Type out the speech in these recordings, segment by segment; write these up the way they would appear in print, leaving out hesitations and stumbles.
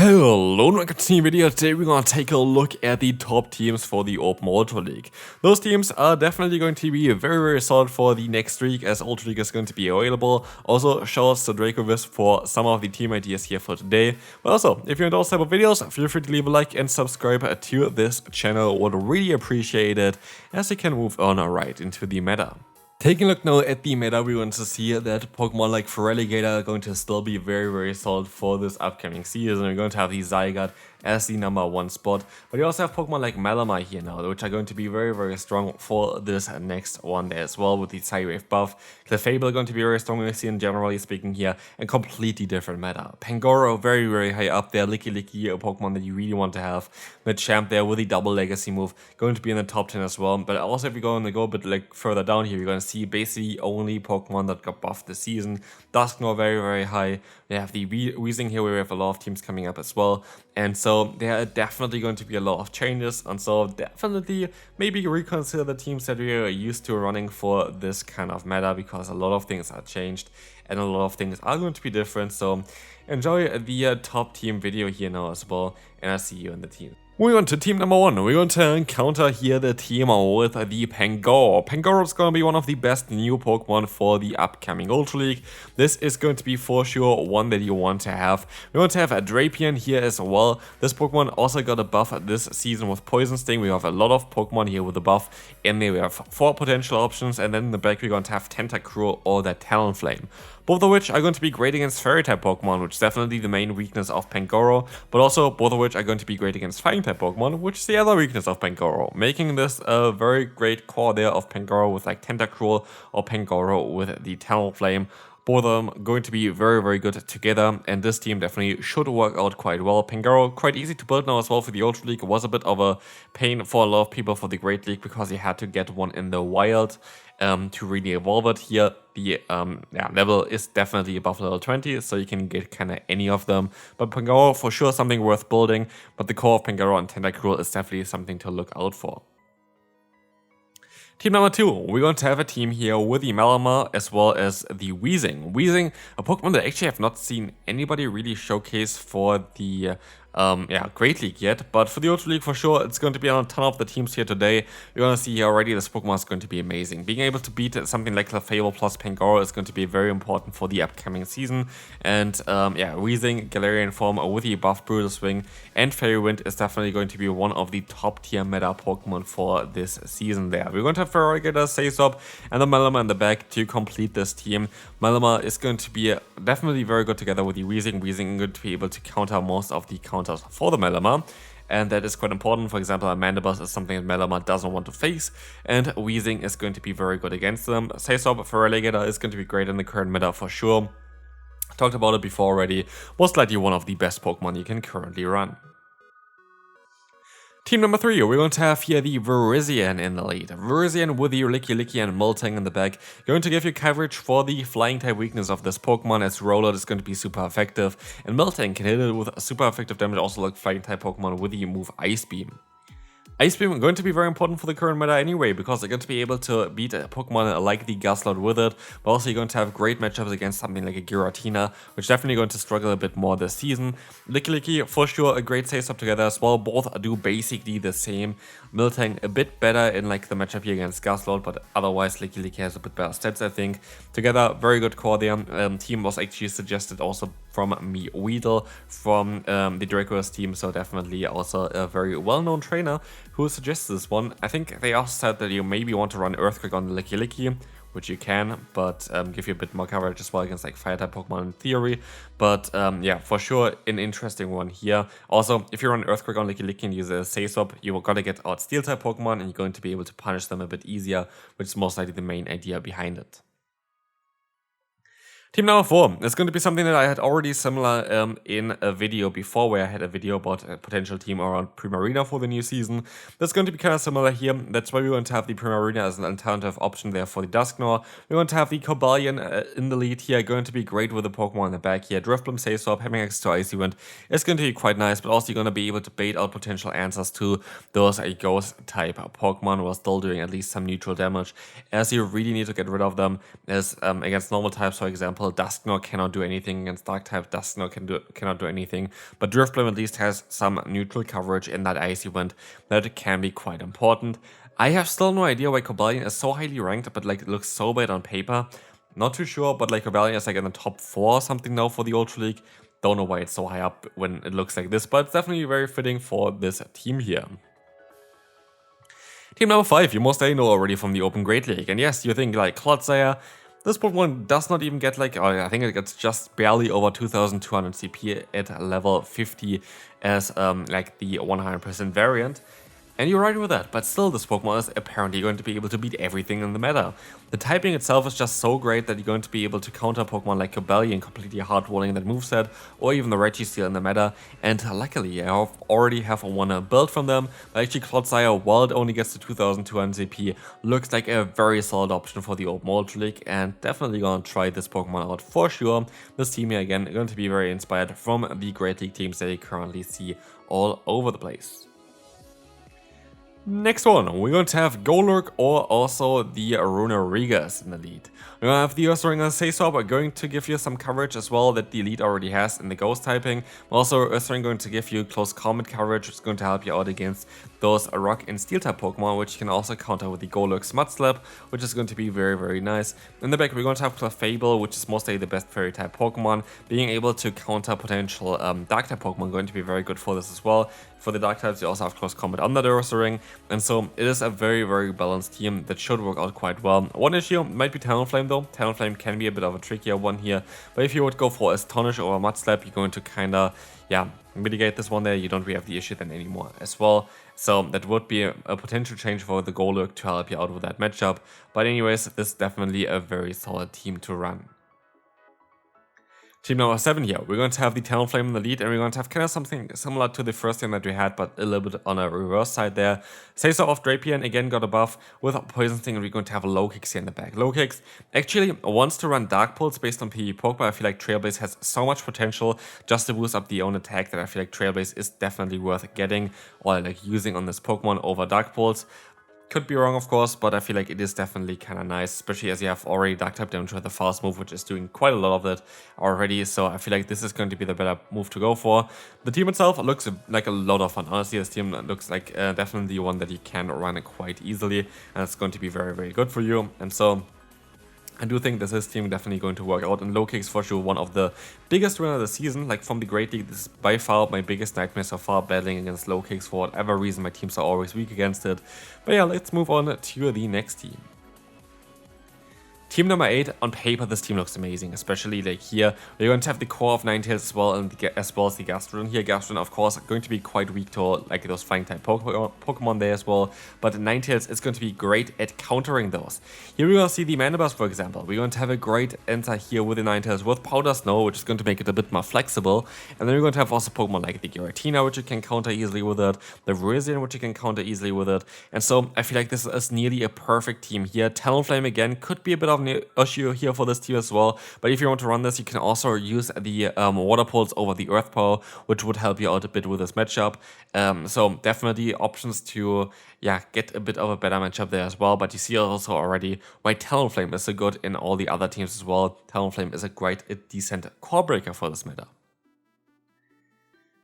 Hello, welcome to the video. Today we're gonna take a look at the top teams for the Open Ultra League. Those teams are definitely going to be very solid for the next week, as Ultra League is going to be available. Also, shout out to Dracoviz for some of the team ideas here for today. But also, if you enjoy those type of videos, feel free to leave a like and subscribe to this channel. Would really appreciate it, as we can move on right into the meta. Taking a look now at the meta, we want to see that Pokemon like Feraligatr are going to still be very solid for this upcoming season. We're going to have the Zygarde as the #1 spot, but you also have Pokemon like Malamar here now, which are going to be very strong for this next one there as well, with the Psywave buff. Clefable going to be very strong this season, generally speaking here, and completely different meta. Pangoro very high up there, Licky, a Pokemon that you really want to have. Machamp there with the double legacy move, going to be in the top 10 as well. But also if you go a bit like further down here, you're going to see basically only Pokemon that got buffed this season. Dusknoir very high. We have the Weezing here, where we have a lot of teams coming up as well. And so there are definitely going to be a lot of changes, and so definitely maybe reconsider the teams that we are used to running for this kind of meta, because a lot of things are changed and a lot of things are going to be different. So enjoy the top team video here now as well, and I'll see you in the team. Moving on to team #1, we're going to encounter here the team with the Pangoro. Pangoro is going to be one of the best new Pokemon for the upcoming Ultra League. This is going to be for sure one that you want to have. We want to have a Drapion here as well. This Pokemon also got a buff this season with Poison Sting. We have a lot of Pokemon here with a buff. In there we have 4 potential options, and then in the back we're going to have Tentacruel or the Talonflame. Both of which are going to be great against Fairy-type Pokemon, which is definitely the main weakness of Pangoro, but also both of which are going to be great against Fighting-type Pokemon, which is the other weakness of Pangoro, making this a very great core there of Pangoro with like Tentacruel or Pangoro with the Talonflame. Both of them going to be very good together, and this team definitely should work out quite well. Pangoro quite easy to build now as well for the Ultra League. It was a bit of a pain for a lot of people for the Great League, because you had to get one in the wild to really evolve it. Here the level is definitely above level 20, so you can get kind of any of them. But Pangoro for sure something worth building, but the core of Pangoro and Tentacruel is definitely something to look out for. Team #2, we're going to have a team here with the Malamar as well as the Weezing. Weezing, a Pokemon that actually have not seen anybody really showcase for the Great League yet, but for the Ultra League for sure, it's going to be on a ton of the teams here today. You're going to see here already this Pokemon is going to be amazing. Being able to beat something like Clefable plus Pangoro is going to be very important for the upcoming season. And Weezing, Galarian form with the buff Brutal Swing and Fairy Wind is definitely going to be one of the top tier meta Pokemon for this season there. We're going to have Feraligatr, Sazop, and the Malamar in the back to complete this team. Malamar is going to be definitely very good together with the Weezing. Weezing is going to be able to counter most of the counters for the Malamar, and that is quite important. For example, a Mandibuzz is something that Malamar doesn't want to face, and Weezing is going to be very good against them. Sazop for Feraligatr is going to be great in the current meta for sure. Talked about it before already. Most likely one of the best Pokemon you can currently run. Team #3, we're going to have here the Virizion in the lead. Virizion with the Licky and Moltang in the back, going to give you coverage for the flying type weakness of this Pokemon, as Rollout is going to be super effective, and Moltang can hit it with super effective damage, also like flying type Pokemon with the move Ice Beam. Ice Beam is going to be very important for the current meta anyway, because they're going to be able to beat a Pokemon like the Guzzlord with it, but also you're going to have great matchups against something like a Giratina, which is definitely going to struggle a bit more this season. Licky for sure a great Sazop together as well. Both do basically the same. Miltank a bit better in like the matchup here against Guzzlord, but otherwise Licky has a bit better stats, I think. Together, very good core there. Team was actually suggested also from me, Weedle, from the Dracoviz team, so definitely also a very well-known trainer who suggests this one. I think they also said that you maybe want to run Earthquake on the Licky, which you can, but give you a bit more coverage as well against like Fire-type Pokemon in theory. But yeah, for sure an interesting one here. Also, if you run Earthquake on Licky and use a Sazop, you're gonna get out Steel-type Pokemon, and you're going to be able to punish them a bit easier, which is most likely the main idea behind it. Team #4 is going to be something that I had already similar in a video before, where I had a video about a potential team around Primarina for the new season. That's going to be kind of similar here. That's why we're going to have the Primarina as an alternative option there for the Dusknoir. We're going to have the Cobalion in the lead here, going to be great with the Pokemon in the back here. Drifblim, Sazop, having access to Icy Wind is going to be quite nice, but also you're going to be able to bait out potential answers to those Ghost-type Pokemon while still doing at least some neutral damage, as you really need to get rid of them as against normal types, for example. example, Dusknoir cannot do anything against Dark-type, Dusknoir cannot do anything, but Driftbloom at least has some neutral coverage in that Icy Wind that can be quite important. I have still no idea why Cobalion is so highly ranked, but like it looks so bad on paper. Not too sure, but like Cobalion is like in the top 4 or something now for the Ultra League. Don't know why it's so high up when it looks like this, but it's definitely very fitting for this team here. Team number 5, you most know already from the Open Great League. And yes, you think like Clodsire, this Pokemon does not even get like, I think it gets just barely over 2200 CP at level 50 as like the 100% variant. And you're right with that, but still this Pokemon is apparently going to be able to beat everything in the meta. The typing itself is just so great that you're going to be able to counter Pokemon like Cobalion completely hard-rolling that moveset, or even the Registeel in the meta, and luckily I already have one build from them, but actually Clodsire, while it only gets to 2200 CP, looks like a very solid option for the Open Ultra League, and definitely gonna try this Pokemon out for sure. This team here again going to be very inspired from the Great League teams that you currently see all over the place. Next one, we're going to have Golurk or also the Runerigas in the lead. We're going to have the Ursaring Sasop are going to give you some coverage as well that the lead already has in the Ghost typing. Also, Ursaring going to give you close combat coverage, which is going to help you out against those Rock and Steel type Pokemon, which you can also counter with the Golurk's Mud Slap, which is going to be very, very nice. In the back, we're going to have Clefable, which is mostly the best Fairy type Pokemon. Being able to counter potential Dark type Pokemon going to be very good for this as well. For the Dark types, you also have close combat under the Ursaring, and so it is a very, very balanced team that should work out quite well. One issue might be Talonflame though. Talonflame can be a bit of a trickier one here, but if you would go for Astonish or Mud Slap, you're going to kinda, mitigate this one there. You don't really have the issue then anymore as well. So that would be a potential change for the Golurk to help you out with that matchup. But anyways, this is definitely a very solid team to run. Team number 7 here, we're going to have the Talonflame in the lead, and we're going to have kind of something similar to the first team that we had, but a little bit on a reverse side there. Sazor of Drapion again got a buff with a Poison Sting, and we're going to have a Low Kicks here in the back. Low Kicks actually wants to run Dark Pulse based on PvP poke, but I feel like Trailblaze has so much potential just to boost up the own attack that I feel like Trailblaze is definitely worth getting or like using on this Pokemon over Dark Pulse. Could be wrong, of course, but I feel like it is definitely kind of nice, especially as you have already Dark-type damage with the Fast move, which is doing quite a lot of that already, so I feel like this is going to be the better move to go for. The team itself looks like a lot of fun. Honestly, this team looks like definitely one that you can run quite easily, and it's going to be very, very good for you, and so I do think this is team definitely going to work out, and Low Kicks for sure one of the biggest winner of the season. Like from the Great League, this is by far my biggest nightmare so far, battling against Low Kicks for whatever reason. My teams are always weak against it. But yeah, let's move on to the next team. Team number 8, on paper this team looks amazing, especially like here, we're going to have the core of Ninetales as well, and as well as the Gastrodon here. Gastrodon, of course, going to be quite weak to like those flying type Pokemon there as well, but Ninetales is going to be great at countering those. Here we're going to see the Mandibuzz, for example. We're going to have a great answer here with the Ninetales with Powder Snow, which is going to make it a bit more flexible, and then we're going to have also Pokemon like the Giratina, which you can counter easily with it, the Virizion, which you can counter easily with it, and so I feel like this is nearly a perfect team here. Talonflame again could be a bit of an issue here for this team as well, but if you want to run this, you can also use the Water Pulse over the Earth Power, which would help you out a bit with this matchup. So definitely options to get a bit of a better matchup there as well, but you see also already why Talonflame is so good in all the other teams as well. Talonflame is a decent core breaker for this meta.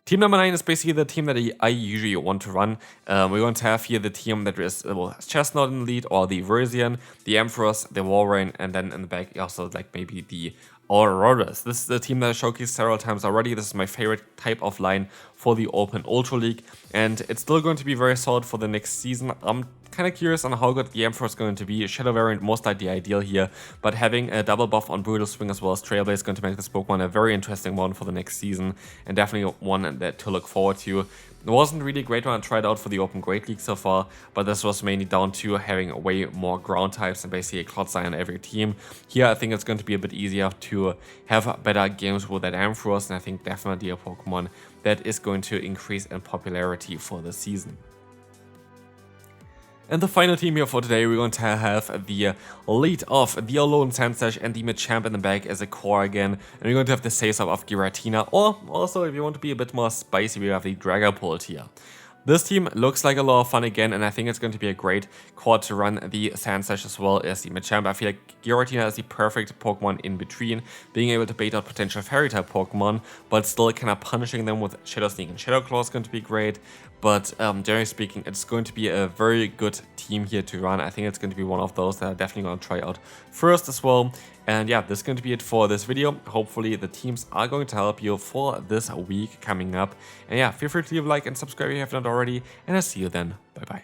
Team number 9 is basically the team that I usually want to run. We're going to have here the team that is Chestnut in the lead, or the Virizion, the Ampharos, the Walrein, and then in the back also like maybe the Auroras. This is the team that I showcased several times already. This is my favorite type of line for the Open Ultra League, and it's still going to be very solid for the next season. I'm kind of curious on how good the Ampharos is going to be. Shadow variant most likely ideal here, but having a double buff on Brutal Swing as well as Trailblaze is going to make this Pokemon a very interesting one for the next season, and definitely one that to look forward to. It wasn't really a great one I tried out for the Open Great League so far, but this was mainly down to having way more ground types and basically a Clodsire on every team. Here I think it's going to be a bit easier to have better games with that Ampharos, and I think definitely a Pokemon that is going to increase in popularity for the season. And the final team here for today, we're going to have the lead of the Alolan Sandslash and the Machamp in the back as a core again. And we're going to have the Sazor of Giratina, or also if you want to be a bit more spicy, we have the Dragapult here. This team looks like a lot of fun again, and I think it's going to be a great quad to run the Sandslash as well as the Machamp. I feel like Giratina is the perfect Pokemon in between, being able to bait out potential Fairy-type Pokemon, but still kind of punishing them with Shadow Sneak and Shadow Claw is going to be great. But generally speaking, it's going to be a very good team here to run. I think it's going to be one of those that I'm definitely going to try out first as well. And yeah, this is going to be it for this video. Hopefully the teams are going to help you for this week coming up. And yeah, feel free to leave a like and subscribe if you have not already. And I'll see you then. Bye bye.